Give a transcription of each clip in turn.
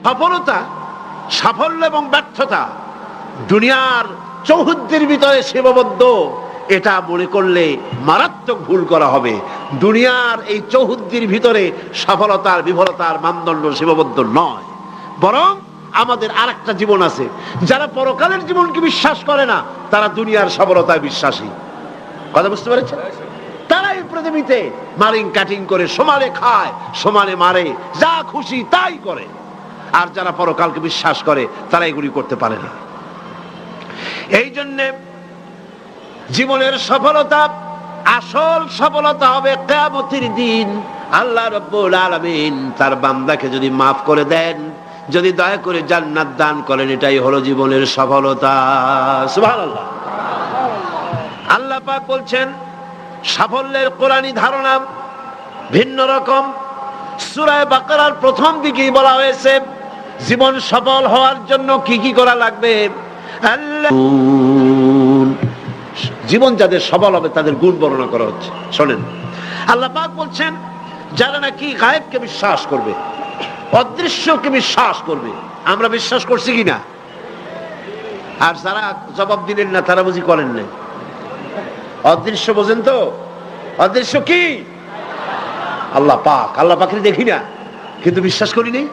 সফলতা, সাফল্য এবং ব্যর্থতা দুনিয়ার চৌহদ্দির ভিতরে সীমাবদ্ধ, এটা মনে করলে মারাত্মক ভুল করা হবে। দুনিয়ার এই চৌহদ্দির ভিতরে সফলতার বিফলতার মানদণ্ড সীমাবদ্ধ নয়, বরং আমাদের আরেকটা জীবন আছে। যারা পরকালের জীবনকে বিশ্বাস করে না, তারা দুনিয়ার সফলতায় বিশ্বাসী। কথা বুঝতে পেরেছেন? তারা এই পৃথিবীতে মারিং কাটিং করে সমানে খায়, সমানে মারে, যা খুশি তাই করে। আর যারা পরকালকে বিশ্বাস করে, তারা এগুলি করতে পারে না। এই জন্য জীবনের সফলতা, আসল সফলতা হবে কিয়ামতের দিন। আল্লাহ রাব্বুল আলামিন তার বান্দাকে যদি মাফ করে দেন, যদি দয়া করে জান্নাত দান করেন, এটাই হলো জীবনের সফলতা। সুবহানাল্লাহ। আল্লাহ পাক বলছেন সাফল্যের কোরআনী ধারণা ভিন্ন রকম। সূরা বাকারার প্রথম দিকেই বলা হয়েছে জীবন সফল হওয়ার জন্য কি কি করা লাগবে। জীবন যাদের সফল হবে তাদের গুণ বর্ণনা করা হচ্ছে। শোনেন, আল্লাহ পাক বলছেন যারা নাকি গায়েবকে বিশ্বাস করবে, অদৃশ্যকে বিশ্বাস করবে। আমরা বিশ্বাস করছি কিনা? আর যারা জবাব দিলেন না, তারা বুঝি করেন নাই। অদৃশ্য বোঝেন তো? অদৃশ্য কি? আল্লাহ পাক। আল্লাহ পাকের দেখি না, কিন্তু বিশ্বাস করি নেই।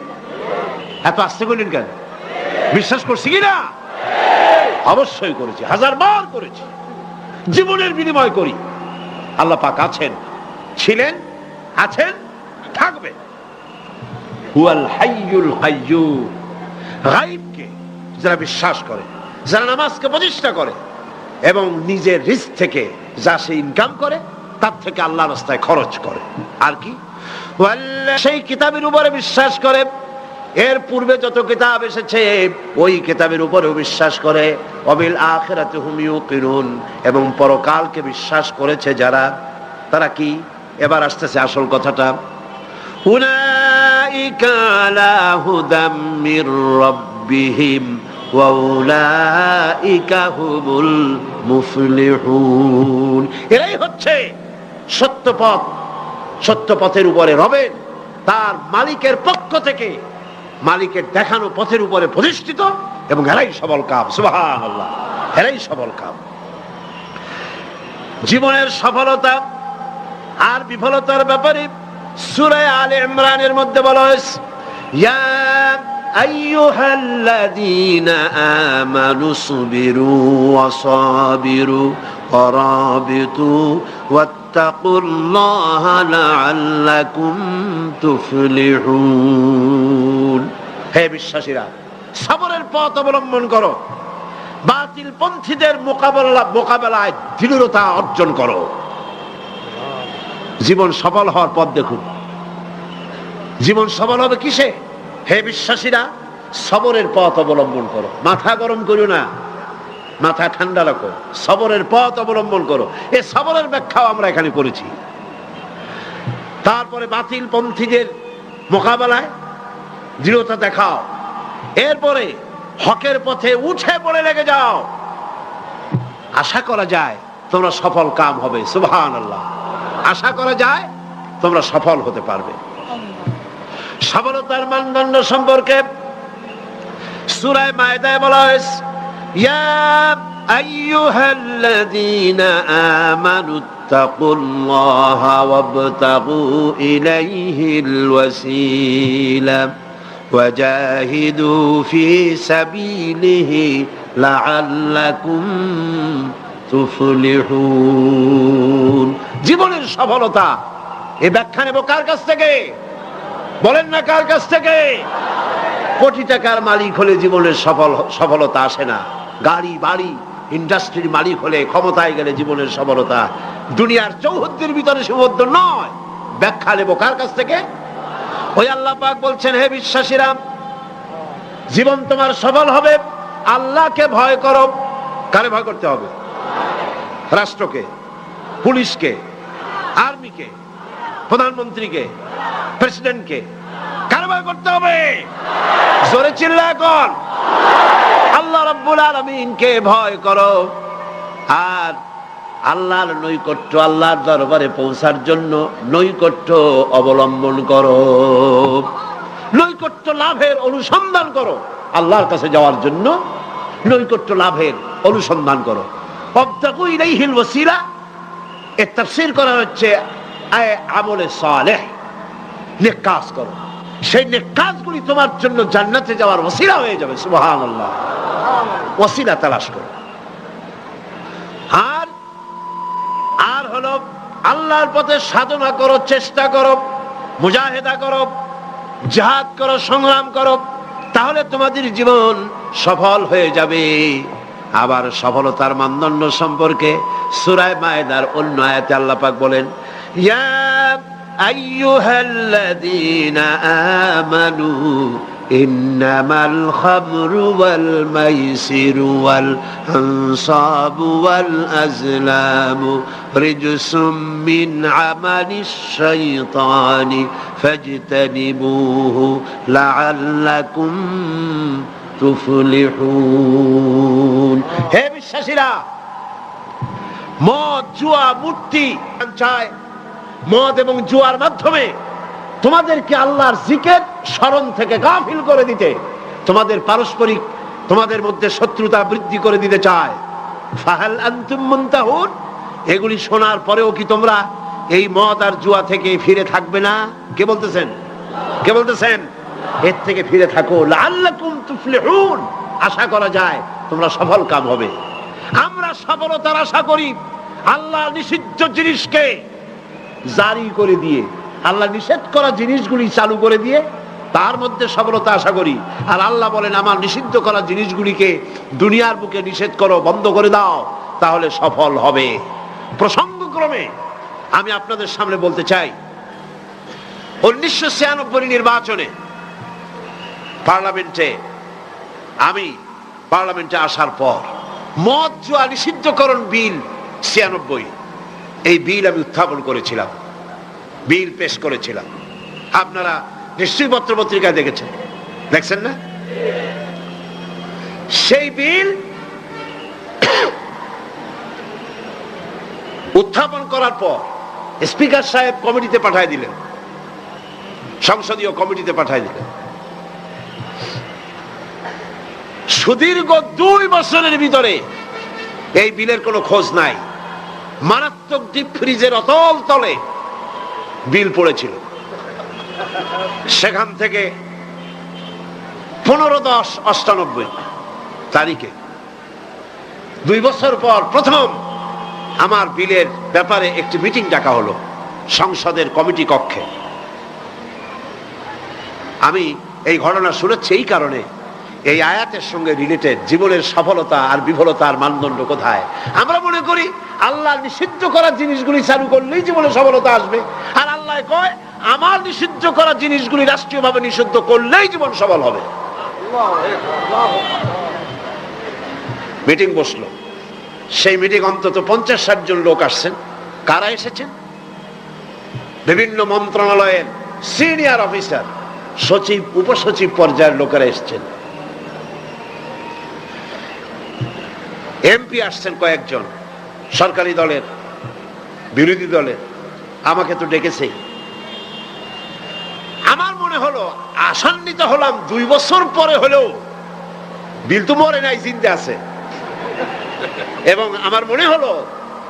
এত আস্তে করলেন কেন? বিশ্বাস করছি কিনা? অবশ্যই করেছি, হাজারবার করেছি, জীবনের বিনিময় করি। আল্লাহ পাক আছেন, ছিলেন, আছেন, থাকবে। হুয়াল হাইয়ুল কাইয়্যুম। গায়বকে যারা বিশ্বাস করে, যারা নামাজকে প্রতিষ্ঠা করে এবং নিজের রিস্ক থেকে যা সে ইনকাম করে, তার থেকে আল্লাহর রাস্তায় খরচ করে। আর কি? সেই কিতাবের উপরে বিশ্বাস করে, এর পূর্বে যত কিতাব এসেছে ওই কিতাবের উপরেও বিশ্বাস করে। ওয়াবিল আখিরাতি হুম ইউকিনুন। এবং পরকালকে বিশ্বাস করেছে যারা, তারা কি? এবার আসতেছে আসল কথাটা। উলাইকা আলা হুদাম মির রাব্বিহিম ওয়া উলাইকা হুমুল মুফলিহুন। এরাই হচ্ছে সত্য পথ, সত্য পথের উপরে রবেন তার মালিকের পক্ষ থেকে, মালিকের দেখানো পথের উপরে প্রতিষ্ঠিত, এবং এরাই সফল কাম। সুবহানাল্লাহ। এরাই সফল কাম। জীবনের সফলতা আর বিফলতার ব্যাপারে সূরা আলে ইমরানের মধ্যে বলা হয়েছে, ইয়া আইয়ুহাল্লাযীনা আমানু সুবিরু ওয়া সাবিরু ওয়া রাবিতু ওয়াত্তাকুল্লাহা লাআল্লাকুম তুফলিহুন। হে বিশ্বাসীরা, সবরের পথ অবলম্বন করো, বাতিল পন্থীদের মোকাবেলায় দৃঢ়তা অর্জন করো। জীবন সফল হওয়ার পথ দেখুন। জীবন সফল হবে কিসে? হে বিশ্বাসীরা, সবরের পথ অবলম্বন করো। মাথা গরম করো না, মাথা ঠান্ডা রাখো, সবরের পথ অবলম্বন করো। এই সবরের ব্যাখ্যাও আমরা এখানে করেছি। তারপরে বাতিল পন্থীদের মোকাবেলায় দৃঢ়তা দেখাও, এরপরে হকের পথে উঠে পড়ে লেগে যাও। আশা করা যায় তোমরা সফল কাম হবে। সুবহানাল্লাহ। আশা করা যায় তোমরা সফল হতে পারবে। সফলতার মানদণ্ড সম্পর্কে সূরা মায়েদায় বলা হয়েছে, ইয়া আইয়ুহাল্লাযীনা আমানুত্তাকুল্লাহা ওয়াবতাগু ইলাইহিল ওয়াসিলা ওয়াজাহিদু ফি সাবিলিহি লাআল্লাকুম তুফলিহুন। জীবনের সফলতা এই ব্যাখ্যা নেব কার কাছ থেকে? বলেন না, কার কাছ থেকে? কোটি টাকার মালিক হলে জীবনের সফলতা আসে না। গাড়ি বাড়ি ইন্ডাস্ট্রির মালিক হলে, ক্ষমতায় গেলে জীবনের সফলতা দুনিয়ার চৌহদ্দির ভিতরে সীমাবদ্ধ নয়। ব্যাখ্যা নেব কার কাছ থেকে? ওই আল্লাহ পাক বলছেন, হে বিশ্বাসীরা, জীবন তোমার সফল হবে আল্লাহকে ভয় করো। কারে ভয় করতে হবে? রাষ্ট্রকে, পুলিশকে, আর্মিকে, প্রধানমন্ত্রীকে, প্রেসিডেন্টকে। কারে ভয় করতে হবে? জোরে চিল্লা এখন। আল্লাহ রাব্বুল আলামিনকে ভয় করো। আর আল্লাহর নৈকট্য, আল্লাহর দরবারে পৌঁছার জন্য নৈকট্য অবলম্বন করো। নৈকট্য লাভের অনুসন্ধান করো, আল্লাহর কাছে যাওয়ার জন্য নৈকট্য লাভের অনুসন্ধান করো। ওয়াবতাগু ইলাইহিল ওয়াসিলা, এর তাফসীর করা হচ্ছে আমলে সালেহ, নেক কাজ করো, সেই নেক কাজগুলি তোমার জন্য জান্নাতে যাওয়ার ওসিলা হয়ে যাবে। সুবহানাল্লাহ, ওসিলা তালাশ করো। আর হলো আল্লাহর পথে সাধনা করো, চেষ্টা করো, মুজাহিদা করো, জিহাদ করো, সংগ্রাম করো, তাহলে তোমাদের জীবন সফল হয়ে যাবে। আবার সফলতার মানদণ্ড সম্পর্কে সূরা মায়েদার অন্য আয়াতে আল্লাহ পাক বলেন, ইয়া আইয়ুহাল্লাযীনা আমানু ইন্নামাল খামরু ওয়াল মাইসিরু ওয়াল আনসাবু ওয়াল আজলামু রিজসুম মিন আমালিশ শাইতানি ফাজতানিবুহু লাআল্লাকুম তুফলিহুন। হে বিশ্বাসীরা, মদ, জুয়া, মূর্তি চায়, মদ এবং জুয়ার মাধ্যমে তোমাদেরকে আল্লাহর জিকির স্মরণ থেকে গাফিল করে দিতে, তোমাদের পারস্পরিক, তোমাদের মধ্যে শত্রুতা বৃদ্ধি করে দিতে চায়। ফাহাল আনতুম মুনতাহুন, এগুলি শোনার পরেও কি তোমরা এই মদ আর জুয়া থেকে ফিরে থাকবে না? কে বলতেছেন? কে বলতেছেন? এর থেকে ফিরে থাকো, লাআল্লাকুম তুফলিহুন, আশা করা যায় তোমরা সফল কাম হবে। আমরা সফলতার আশা করি আল্লাহ নিষিদ্ধ জিনিসকে জারি করে দিয়ে, আল্লাহ নিষেধ করা জিনিসগুলি চালু করে দিয়ে তার মধ্যে সফলতা আশা করি। আর আল্লাহ বলেন, আমার নিষিদ্ধ করা জিনিসগুলিকে দুনিয়ার বুকে নিষেধ করো, বন্ধ করে দাও, তাহলে সফল হবে। প্রসঙ্গক্রমে আমি আপনাদের সামনে বলতে চাই, 1996 নির্বাচনে আমি পার্লামেন্টে আসার পর মদ জুয়া নিষিদ্ধকরণ বিল 96, এই বিল আমি উত্থাপন করেছিলাম, বিল পেশ করেছিলাম। আপনারা নিশ্চয়ই পত্র পত্রিকায় দেখেছেন, দেখছেন না? সেই বিল উত্থাপন করার পর স্পিকার সাহেব কমিটিতে পাঠিয়ে দিলেন, সংসদীয় কমিটিতে পাঠিয়ে দিলেন। সুদীর্ঘ 2 বছরের ভিতরে এই বিলের কোনো খোঁজ নাই। মারাত্মক ডিপ ফ্রিজের অতল তলে বিল পড়েছিল। সেখান থেকে 15/10/98 তারিখে 2 বছর পর প্রথম আমার বিলের ব্যাপারে একটি মিটিং ডাকা হলো সংসদের কমিটি কক্ষে। আমি এই ঘটনা শুনেছি এই কারণে, এই আয়াতের সঙ্গে রিলেটেড জীবনের সফলতা আর বিফলতার মানদণ্ড কোথায়। আমরা মনে করি আল্লাহ নিষিদ্ধ করা জিনিসগুলি চালু করলেই জীবনে সফলতা আসবে, আর আল্লাহ কয় আমার নিষিদ্ধ করা জিনিসগুলি রাষ্ট্রীয়ভাবে নিষিদ্ধ করলেই জীবন সফল হবে। মিটিং বসলো, সেই মিটিং অন্তত 50-60 জন লোক আসছেন। কারা এসেছেন? বিভিন্ন মন্ত্রণালয়ের সিনিয়র অফিসার, সচিব, উপসচিব পর্যায়ের লোকেরা এসেছেন। এমপি আসছেন কয়েকজন, সরকারি দলের, বিরোধী দলের। আমাকে তো ডেকেছে। আমার মনে হলো, আশান্বিত হলাম, 2 বছর পরে হলেও বিল তো মরে নাই, জিন্দা আছে। এবং আমার মনে হলো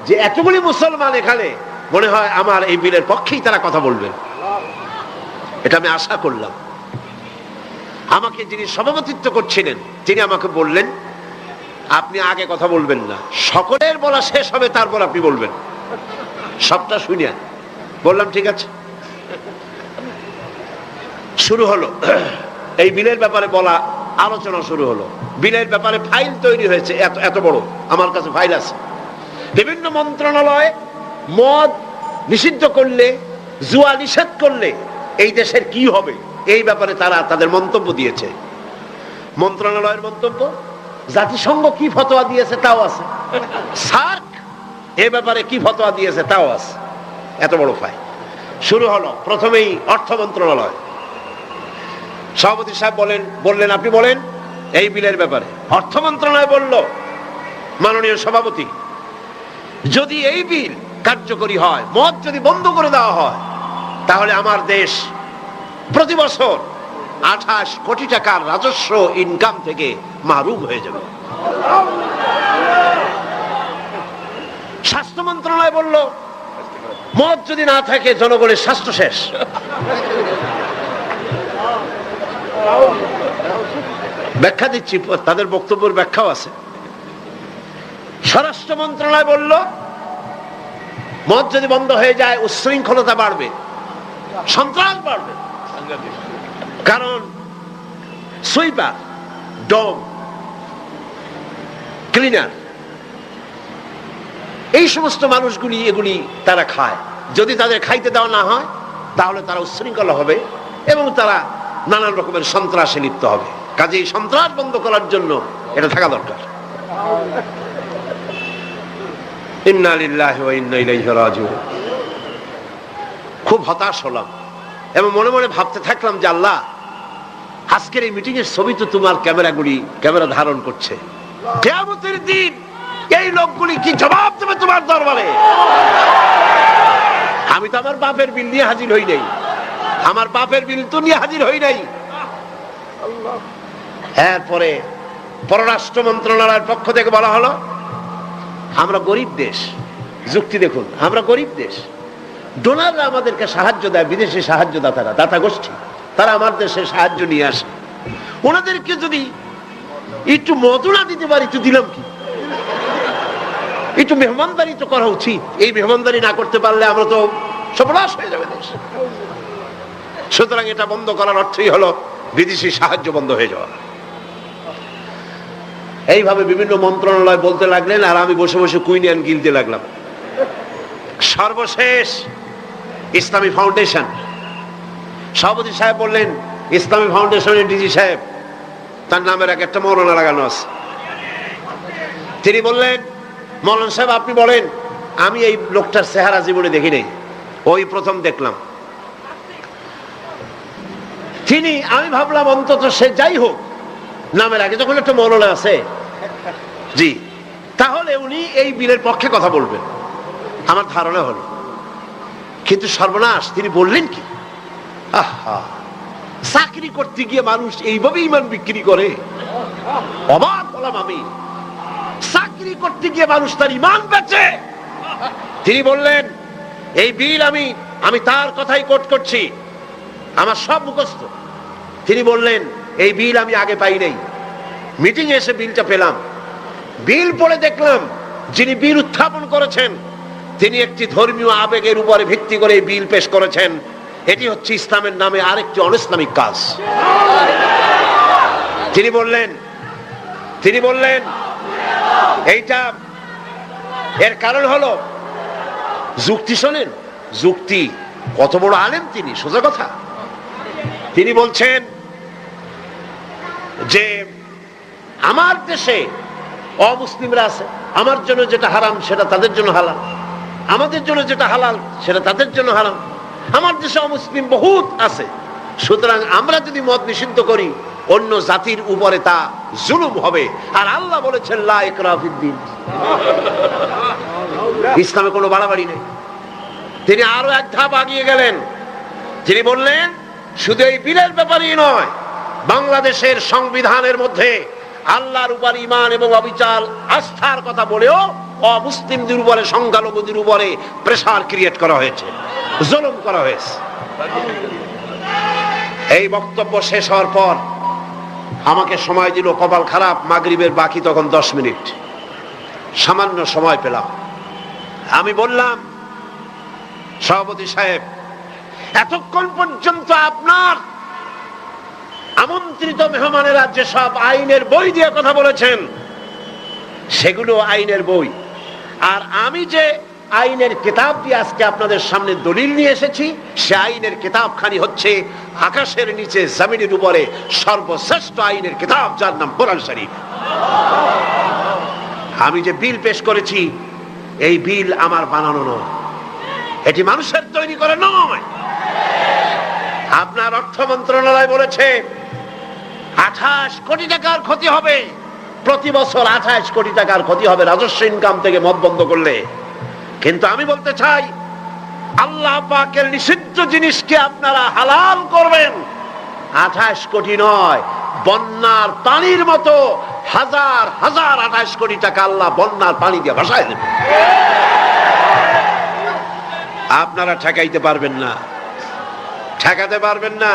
যে এতগুলি মুসলমান এখানে, মনে হয় আমার এই বিলের পক্ষেই তারা কথা বলবেন, এটা আমি আশা করলাম। আমাকে যিনি সভাপতিত্ব করছিলেন তিনি আমাকে বললেন, আপনি আগে কথা বলবেন না, সকলের বলা শেষ হবে তারপর আপনি বলবেন। সবটা শুনিয়া বললাম ঠিক আছে। শুরু হলো এই বিলের ব্যাপারে বলা, আলোচনা শুরু হলো। বিলের ব্যাপারে ফাইল তৈরি হয়েছে, এত বড় আমার কাছে ফাইল আছে। বিভিন্ন মন্ত্রণালয় মদ নিষিদ্ধ করলে, জুয়া নিষেধ করলে এই দেশের কি হবে, এই ব্যাপারে তারা তাদের মন্তব্য দিয়েছে। মন্ত্রণালয়ের মন্তব্য, জাতিসংঘ কি ফতোয়া দিয়েছে তাও আছে, সার্ক এ ব্যাপারে কি ফতোয়া দিয়েছে তাও আছে। এত বড় ফাইল। শুরু হলো প্রথমেই অর্থ মন্ত্রণালয়। সভাপতি সাহেব বললেন আপনি বলেন এই বিলের ব্যাপারে। অর্থ মন্ত্রণালয় বলল, মাননীয় সভাপতি, যদি এই বিল কার্যকরী হয়, মদ যদি বন্ধ করে দেওয়া হয়, তাহলে আমার দেশ প্রতি বছর 28 কোটি টাকার রাজস্ব ইনকাম থেকে মাহরুম হয়ে যাবে। স্বাস্থ্য মন্ত্রণালয় বলল মদ যদি না থাকে জনগণের স্বাস্থ্য শেষ। ব্যাখ্যা দিচ্ছি, তাদের বক্তব্যের ব্যাখ্যাও আছে। স্বরাষ্ট্র মন্ত্রণালয় বলল মদ যদি বন্ধ হয়ে যায় উচ্ছৃঙ্খলতা বাড়বে, সন্ত্রাস বাড়বে। কারণ সুইপার, ডগ, ক্লিনার, এই সমস্ত মানুষগুলি এগুলি তারা খায়। যদি তাদের খাইতে দেওয়া না হয় তাহলে তারা উচ্ছৃঙ্খল হবে এবং তারা নানান রকমের সন্ত্রাসে লিপ্ত হবে। কাজে এই সন্ত্রাস বন্ধ করার জন্য এটা থাকা দরকার। ইন্না লিল্লাহি ওয়া ইন্না ইলাইহি রাজিউন। খুব হতাশ হলাম এবং মনে মনে ভাবতে থাকলাম যে আল্লাহ, আজকের এই মিটিং এর ছবি তো তোমার ক্যামেরা ধারণ করছে। কিয়ামতের দিন এই লোকগুলি কি জবাব দেবে তোমার দরবারে? আমি তো আমার বাপের বিল নিয়ে হাজির হই নাই, আমার বাপের বিল তো নিয়ে হাজির হই নাই। এরপরে পররাষ্ট্র মন্ত্রণালয়ের পক্ষ থেকে বলা হলো আমরা গরিব দেশ। যুক্তি দেখুন, আমরা গরিব দেশ, ডোনাররা আমাদেরকে সাহায্য দেয়, বিদেশি সাহায্য দাতা গোষ্ঠী, তারা আমার দেশে সাহায্য নিয়ে আসে। ওনাদেরকে যদি একটু মদুনা দিতে পারি তো দিলাম কি, একটু মেহমানদারি তো করা উচিত। এই মেহমানদারি না করতে পারলে আমরা তো সর্বনাশ হয়ে যাবে দেশ। সুতরাং এটা বন্ধ করার অর্থই হলো বিদেশি সাহায্য বন্ধ হয়ে যাওয়া। এইভাবে বিভিন্ন মন্ত্রণালয় বলতে লাগলেন আর আমি বসে বসে কুইনিয়ান গিলতে লাগলাম। সর্বশেষ ইসলামী ফাউন্ডেশন সভাপতি সাহেব বললেন, ইসলামী ফাউন্ডেশনের ডিজি সাহেব, তার নামের এক একটা মৌলানা লাগানো আছে। তিনি বললেন, মৌলানা সাহেব আপনি বলেন। আমি এই লোকটার চেহারা জীবনে দেখি নাই, ওই প্রথম দেখলাম। আমি ভাবলাম অন্তত সে যাই হোক, নামের আগে যখন একটা মৌলানা আছে, জি, তাহলে উনি এই বিলের পক্ষে কথা বলবেন, আমার ধারণা হলো। কিন্তু সর্বনাশ, তিনি বললেন কি, আহা, চাকরি করতে গিয়ে মানুষ এইভাবে ইমান বিক্রি করে? অবাক হলাম আমি। চাকরি করতে গিয়ে মানুষ তার ইমান বেচে। তিনি বললেন, এই বিল আমি তার কথাই কোট করছি, আমার সব মুখস্থ। তিনি বললেন, এই বিল আমি আগে পাই নাই, মিটিং এসে বিলটা পেলাম। বিল পড়ে দেখলাম যিনি বিল উত্থাপন করেছেন তিনি একটি ধর্মীয় আবেগের উপরে ভিত্তি করে বিল পেশ করেছেন। এটি হচ্ছে ইসলামের নামে আরেকটি অনিসলামিক কাজ। তিনি বললেন এইটা এর কারণ হলো যুক্তি। শোনেন যুক্তি, কত বড় আলেম তিনি, সোজা কথা। তিনি বলছেন যে আমার দেশে অমুসলিমরা আছে, আমার জন্য যেটা হারাম সেটা তাদের জন্য হালাল, আমাদের জন্য যেটা হালাল সেটা তাদের জন্য হারাম। আমার দেশে অমুসলিম বহুত আছে, সুতরাং আমরা যদি মদ নিষিদ্ধ করি অন্য জাতির উপরে তা জুলুম হবে। আর আল্লাহ বলেছেন লা ইকরাহা ফিদ্দীন, ইসলামে কোনো বাড়াবাড়ি নেই। তিনি আরো এক ধাপ আগিয়ে গেলেন, তিনি বললেন শুধু এই বিলের ব্যাপারেই নয়, বাংলাদেশের সংবিধানের মধ্যে আল্লাহর উপর ঈমান এবং অবিচল আস্থার কথা বলেও অমুসলিমদের উপরে, সংখ্যালঘুদের উপরে প্রেসার ক্রিয়েট করা হয়েছে, জুলুম করা হয়েছে। এই বক্তব্য শেষ হওয়ার পর আমাকে সময় দিল, কপাল খারাপ, মাগরিবের বাকি তখন 10 মিনিট, সামান্য সময় পেলাম। আমি বললাম, সভাপতি সাহেব, এতক্ষণ পর্যন্ত আপনার আমন্ত্রিত মেহমানেরা যেসব আইনের বই দিয়ে কথা বলেছেন সেগুলো আইনের বই, আর আমি যে আইনের কিতাব দিয়ে আজকে আপনাদের সামনে দলিল নিয়ে এসেছি সে আইনের কিতাবখানি হচ্ছে আকাশের নিচে জমিনের উপরে সর্বশ্রেষ্ঠ আইনের কিতাব, যার নাম কোরআন শরীফ। আমি যে বিল পেশ করেছি এই বিল আমার বানানো নয়, এটি মানুষের তৈরি করে নয়। আপনার অর্থ মন্ত্রণালয় বলেছে 28 কোটি টাকার ক্ষতি হবে প্রতি বছর, 28 কোটি টাকার ক্ষতি হবে রাজস্ব ইনকাম থেকে মদ বন্ধ করলে। কিন্তু আমি বলতে চাই, আল্লাহ পাকের নিষিদ্ধ জিনিসকে আপনারা হালাল করবেন, 28 কোটি নয়, বন্যার পানির মতো হাজার হাজার 28 কোটি টাকা আল্লাহ বন্যার পানি দিয়ে ভাসায় দেবে। আপনারা ঠেকাইতে পারবেন না, ঠেকাতে পারবেন না।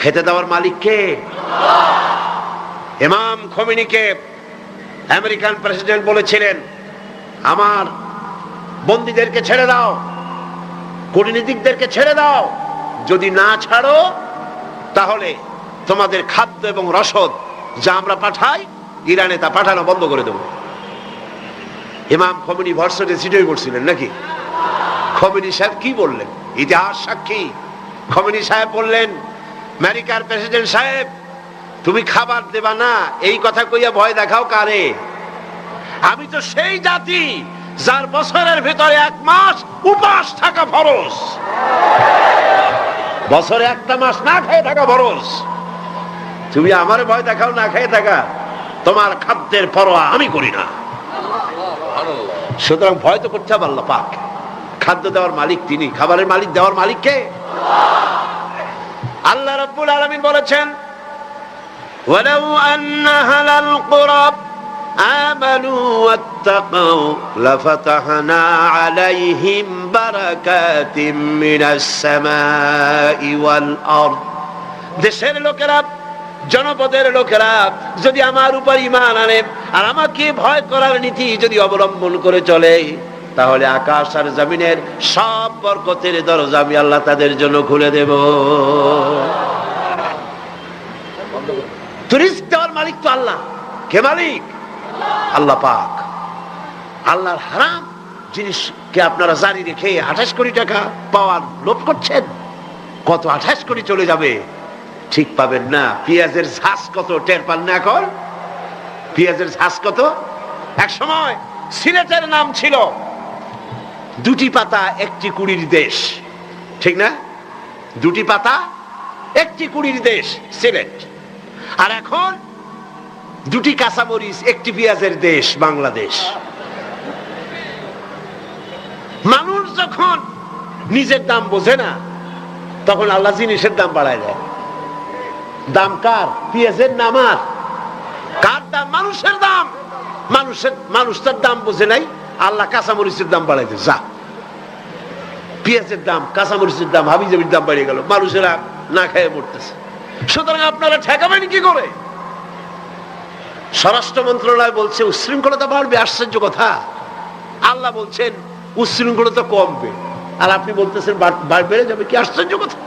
খেতে দেওয়ার মালিক কে? ইমাম খোমেনিকে আমেরিকান প্রেসিডেন্ট বলেছিলেন, আমার বন্দীদেরকে ছেড়ে দাও, কূটনীতিকদেরকে ছেড়ে দাও, যদি না ছাড়ো তাহলে তোমাদের খাদ্য এবং রসদ যা আমরা পাঠাই ইরানে তা পাঠানো বন্ধ করে দেব। ইমাম খোমেনি ভার্সিটি সিটে পড়ছিলেন নাকি? খোমেনি সাহেব কি বললেন? ইতিহাস সাক্ষী। খোমেনি সাহেব বললেন, আমেরিকার প্রেসিডেন্ট সাহেব, তুমি খাবার দেবা না এই কথা কইয়া ভয় দেখাও কারে? আমি তো সেই জাতি যার বছরের ভেতরে 1 মাস উপাস থাকা ফরজ, বছরে 1টা মাস না খেয়ে থাকা ফরজ। তুমি আমার ভয় দেখাও না খেয়ে থাকা, তোমার খাদ্যের পরোয়া আমি করি না। সুতরাং ভয় তো করতে হবে আল্লাহ পাক। খাদ্য দেওয়ার মালিক তিনি, খাবারের মালিক দেওয়ার মালিক কে? আল্লাহ রাব্বুল আলামিন বলেছেন, ওয়ালাউ আন্না আহলাল কুরা আমানু ওয়াত্তাকাউ লাফাতাহনা আলাইহিম বারাকাতিম মিনাস সামাই ওয়াল আরদ। দেশের লোকেরা, জনপদের লোকেরা যদি আমার উপর ঈমান আনে আর আমাকে ভয় করার নীতি যদি অবলম্বন করে চলে, তাহলে আকাশ আর জমিনের সব বরকতের দরজা আমি আল্লাহ তাদের জন্য খুলে দেব। রিজক দেওয়ার মালিক তো আল্লাহ। কে মালিক? আল্লাহ পাক। আল্লাহর হারাম জিনিসকে আপনারা জারি রেখে 28 কোটি টাকা পাওয়ার লোভ করছেন। কত 28 কোটি চলে যাবে ঠিক পাবেন না। পেঁয়াজের ঝাঁজ কত টের পান না এখন? পেঁয়াজের ঝাঁজ কত? এক সময় সিলেটের নাম ছিল 2টি পাতা 1টি কুড়ির দেশ, ঠিক না? 2টি পাতা 1টি কুড়ির দেশ সিলেট। আর এখন 2টি কাঁচামরিচ 1টি পেঁয়াজের দেশ বাংলাদেশ। মানুষ যখন নিজের দাম বোঝে না তখন আল্লাহ জিনিসের দাম বাড়ায় দেয়। দাম কার? পেঁয়াজের নাম আর কার দাম? মানুষের দাম। মানুষ তার দাম বোঝে নাই, আল্লাহ কাঁচামরিচের দাম বাড়াই দেয়। যা, পেঁয়াজের দাম, কাঁচামরিচের দাম, হাবিজাবির দাম বাড়িয়ে গেল, মানুষেরা না খেয়ে মরতেছে। সুতরাং আপনারা ঠেকাবেন কি করে? স্বরাষ্ট্র মন্ত্রণালয় বলছে উচ্ছৃঙ্খলতা বাড়বে। আশ্চর্য কথা, আল্লাহ বলছেন উচ্ছৃঙ্খলতা কমবে আর আপনি বলতেছেন বেড়ে যাবে। কি আশ্চর্য কথা!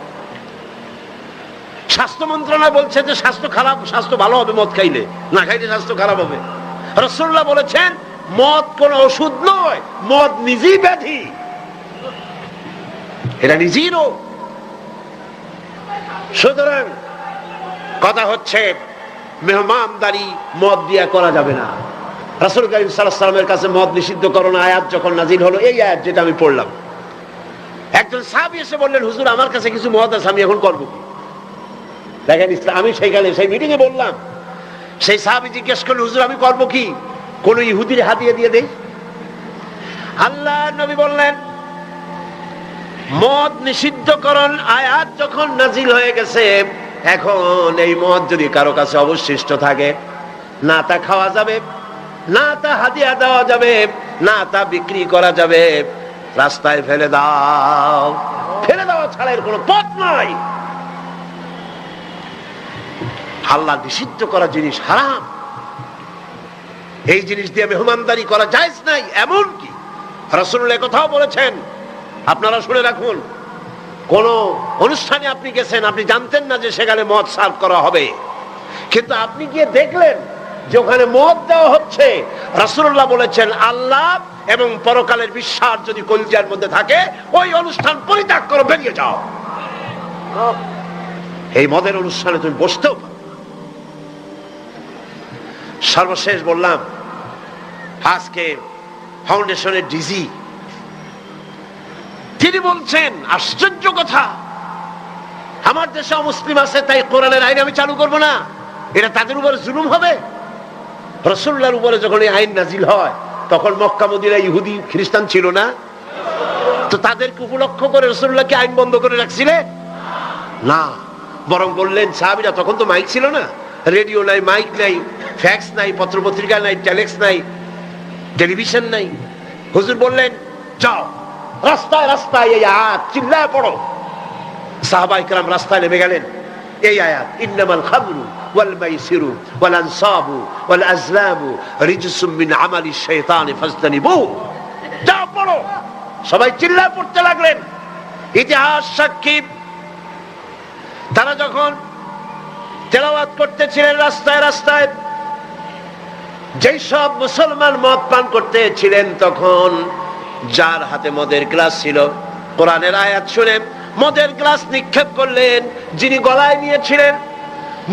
স্বাস্থ্য মন্ত্রণালয় বলছে যে স্বাস্থ্য খারাপ, স্বাস্থ্য ভালো হবে মদ খাইলে, না খাইলে স্বাস্থ্য খারাপ হবে। রাসূলুল্লাহ বলেছেন মদ কোন ওষুধ নয়, মদ নিজেই ব্যাধি, এটা নিজেই রোগ। সুতরাং কথা হচ্ছে মেহমানদারি মদ দিয়া করা যাবে না। রাসূল কারীম সাল্লাল্লাহু আলাইহি ওয়াসাল্লামের কাছে মদ নিষিদ্ধকরণ আয়াত যখন নাজিল হলো, এই আয়াত যেটা আমি পড়লাম, একজন সাহাবী এসে বললেন, হুজুর আমার কাছে কিছু মদ আছে, আমি এখন করবো কি? দেখেন ইসলাম। আমি সেইখানে সেই মিটিং এ বললাম, সেই সাহাবী জিজ্ঞেস করলেন, হুজুর আমি করবো কি? কোন ইহুদির হাদিয়া দিয়ে দেই? আল্লাহ নবী বললেন, মদ নিষিদ্ধকরণ আয়াত যখন নাজিল হয়ে গেছে, এখন এই মদ যদি কারো কাছে অবশিষ্ট থাকে, না তা খাওয়া যাবে, না তা হাদিয়া দেওয়া যাবে, না তা বিক্রি করা যাবে, রাস্তায় ফেলে দাও। ফেলে দেওয়া ছাড়া এর কোনো পথ নাই। আল্লাহ নিষিদ্ধ করা জিনিস হারাম, এই জিনিস দিয়ে মেহমানদারি করা জায়েজ নাই। এমন কি রাসূলুল্লাহ কথাও বলেছেন, আপনারা শুনে রাখুন, কোন অনুষ্ঠানে আপনি গেছেন, আপনি জানতেন না যে সেখানে মদ সার্ভ করা হবে, কিন্তু আপনি গিয়ে দেখলেন যে ওখানে মদ দেওয়া হচ্ছে। রাসূলুল্লাহ বলেছেন, আল্লাহ এবং পরকালের বিশ্বাস যদি কলিজার মধ্যে থাকে, ওই অনুষ্ঠান পরিত্যাগ করো, বেরিয়ে যাও। এই মদের অনুষ্ঠানে তুমি বসতেও পারো। সর্বশেষ বললাম, আজকে ফাউন্ডেশনের ডিজি তিনি বলছেন, আশ্চর্য কথা, আমার দেশে মুসলিম আছে তাই কোরআনের আইন আমি চালু করব না, এটা তাদের উপরে জুলুম হবে। রাসূলুল্লাহর উপরে যখন এই আইন নাজিল হয়, তখন মক্কা মদিনায় ইহুদি খ্রিস্টান ছিল না? তো তাদেরকে উপলক্ষ করে রাসূলুল্লাহ কি আইন বন্ধ করে রাখছিলেন? না, বরং বললেন সাহাবীরা তখন তো মাইক ছিল না, রেডিও নাই, মাইক নাই, ফ্যাক্স নাই, পত্রপত্রিকা নাই, টেলেক্স নাই, টেলিভিশন নাই। হুজুর বললেন যাও রাস্তায় রাস্তায় এই আয়াত চিল্লায় পড়ো। সাহাবায়ে কেরাম রাস্তায় নেমে গেলেন। এই আয়াত, ইন্নামাল খামরু ওয়াল মাইসিরু ওয়াল আনসাবু ওয়াল আজলামু রিজসুম মিন আমালিশ শাইতানি ফাজতানিবু। যাও পড়ো। সবাই চিল্লায় পড়তে লাগলেন। ইতিহাস সাক্ষী, তারা যখন তেলাওয়াত করতেছিলেন রাস্তায় রাস্তায়, যেই সব মুসলমান মদ পান করতেছিলেন, তখন যার হাতে মদের গ্লাস ছিল, কোরআনের আয়াত শুনে মদের গ্লাস নিক্ষেপ করলেন। যিনি গলায় নিয়েছিলেন,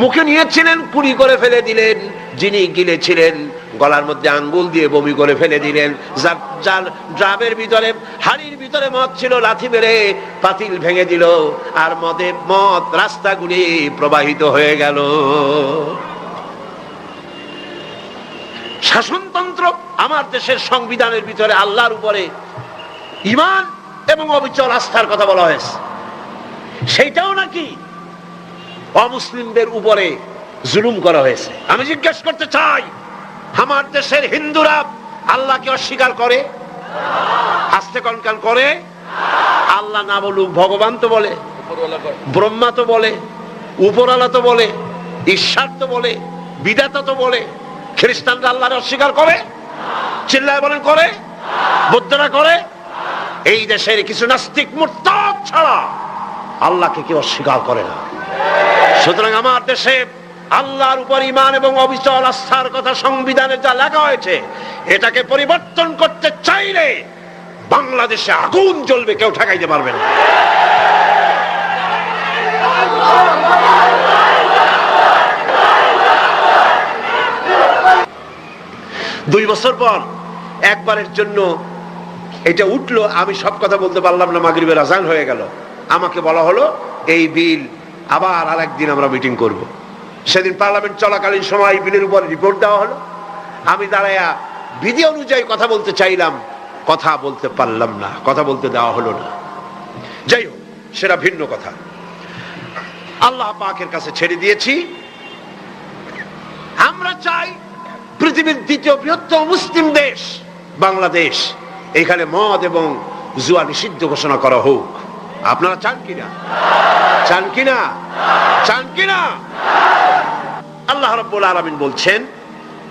মুখে নিয়েছিলেন, কুড়ি করে ফেলে দিলেন। যিনি গিলেছিলেন, গলার মধ্যে আঙ্গুল দিয়ে বমি করে ফেলে দিলেন। যার ড্রামের ভিতরে, হাড়ির ভিতরে মদ ছিল, লাথি মেরে পাতিল ভেঙে দিল, আর মদ রাস্তাগুলি প্রবাহিত হয়ে গেল। শাসনতন্ত্র, আমার দেশের সংবিধানের ভিতরে আল্লাহর উপরে ঈমান এবং অবিচল আস্থার কথা বলা হয়েছে, সেইটাও নাকি অমুসলিমদের উপরে জুলুম করা হয়েছে। আমি জিজ্ঞেস করতে চাই, আমার দেশের হিন্দুরা আল্লাহকে অস্বীকার করে? আস্তে কনকান করে? আল্লাহ না বলুক, ভগবান তো বলে, ব্রহ্মা তো বলে, উপরওয়ালা তো বলে, ঈশ্বর তো বলে, বিধাতা তো বলে। খ্রিস্টানরা আল্লাহকে অস্বীকার করে? চিল্লায় বলেন করে? বৌদ্ধরা করে? এই দেশের কিছু নাস্তিক মুরতাদ ছাড়া আল্লাহকে কেউ অস্বীকার করে না। সুতরাং আমার দেশে আল্লাহর উপর ঈমান এবং অবিচল আস্থার কথা সংবিধানে যা লেখা হয়েছে, এটাকে পরিবর্তন করতে চাইলে বাংলাদেশে আগুন জ্বলবে, কেউ ঠেকাইতে পারবে না। 2 বছর পর একবারের জন্য এটা উঠলো। আমি সব কথা বলতে পারলাম না, মাগরিবের আজান হয়ে গেল। আমাকে বলা হলো এই বিল আবার আরেকদিন আমরা মিটিং করব। সেদিন পার্লামেন্ট চলাকালীন সময় বিলের উপর রিপোর্ট দেওয়া হলো। আমি দাঁড়ায়া বিধি অনুযায়ী কথা বলতে চাইলাম, কথা বলতে পারলাম না, কথা বলতে দেওয়া হলো না। যাই হোক, সেটা ভিন্ন কথা। আল্লাহ পাকের কাছে ছেড়ে দিয়েছি। আমরা চাই পৃথিবীর দ্বিতীয় বৃহত্তম মুসলিম দেশ বাংলাদেশ, এখানে মদ এবং জুয়া নিষিদ্ধ ঘোষণা করা হোক। আপনারা চান কিনা? চান কিনা? চান কিনা? আল্লাহ রাব্বুল আলামিন বলছেন,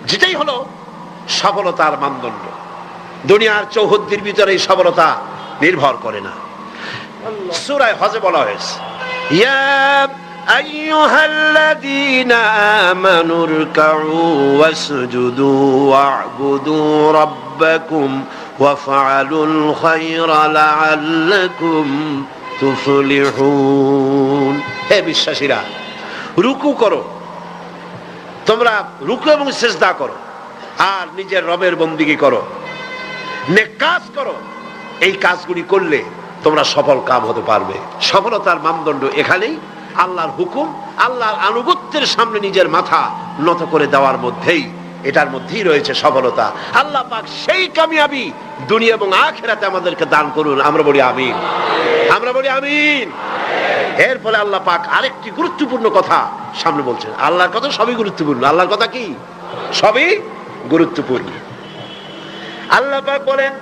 যেটাই হলো সফলতার মানদণ্ড। দুনিয়ার চৌহদ্দির ভিতরে এই সফলতা নির্ভর করে না। সূরা হজে বলা হয়েছে, ইয়া আইয়ুহাল্লাযীনা আমানু রুকউ ওয়াসজুদু ওয়া'বুদু রাব্বাকুম ওয়াফআলুল খায়রা লাআল্লাকুম তুফলিহুন। হে বিশ্বাসীরা, রুকু করো, তোমরা রুকু এবং সিজদা করো, আর নিজের রবের বন্দেগী করো, নেক কাজ করো। এই কাজগুলি করলে তোমরা সফল কাম হতে পারবে। সফলতার মানদণ্ড এখানেই আল্লাহর হুকুম, আল্লাহর আনুগত্যের সামনে নিজের মাথা নত করে দেওয়ার মধ্যেই, এটার মধ্যেই রয়েছে সফলতা। আল্লাহ পাক সেই কামিয়াবি দুনিয়া এবং আখিরাতে আমাদেরকে দান করুন। আমরা বলি আমিন, আমরা বলি আমিন। এর ফলে আল্লাহ পাক আরেকটি গুরুত্বপূর্ণ কথা সামনে বলছেন। আল্লাহর কথা সবই গুরুত্বপূর্ণ। আল্লাহর কথা কি? সবই গুরুত্বপূর্ণ। আল্লাহ পাক বলেন,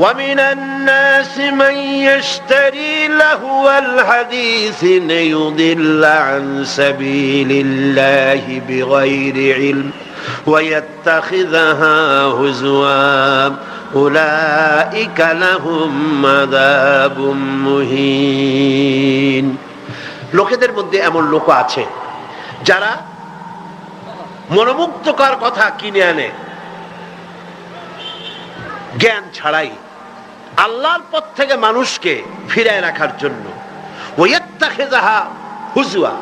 وَمِنَ النَّاسِ مَن يَشْتَرِي لَهْوَ الْحَدِيثِ لِيُضِلَّ عَن سَبِيلِ اللَّهِ بِغَيْرِ عِلْمٍ وَيَتَّخِذَهَا هُزُوًا أُولَئِكَ لَهُمْ عَذَابٌ مُهِينٌ। লোকেদের মধ্যে এমন লোক আছে যারা মনোমুগ্ধকর কথা কিনে আনে জ্ঞান ছাড়াই, আল্লাহর পথ থেকে মানুষকে ফিরায় রাখার জন্য। ওয়াত্তাখিযাহা হুজুয়া,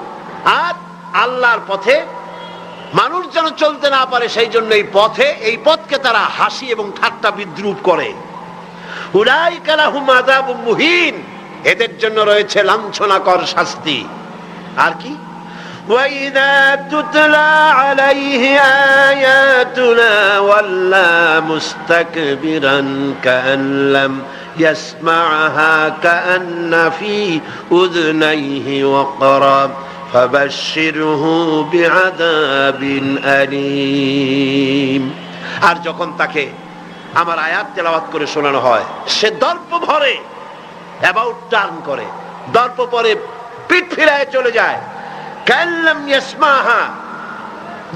আর আল্লাহর পথে মানুষ যেন চলতে না পারে সেই জন্য এই পথকে তারা হাসি এবং ঠাট্টা বিদ্রুপ করে। উলাইকা লাহুম আযাবুম মুহিন, এদের জন্য রয়েছে লাঞ্ছনাকর শাস্তি। আর কি? وَإِذَا تُتْلَى عَلَيْهِ آيَاتُنَا وَلَّى مُسْتَكْبِرًا كَأَن لَّمْ يَسْمَعْهَا كَأَنَّ فِي أُذُنَيْهِ وَقْرًا فَبَشِّرْهُ بِعَذَابٍ أَلِيمٍ। আর যখন তাকে আমার আয়াত তেলাওয়াত করে শোনানো হয়, সে দর্প ভরে অ্যাবাউট টার্ন করে, দর্প পরে পিঠ ফিরায় চলে যায়। কাল্লাম ইয়াসমাহা,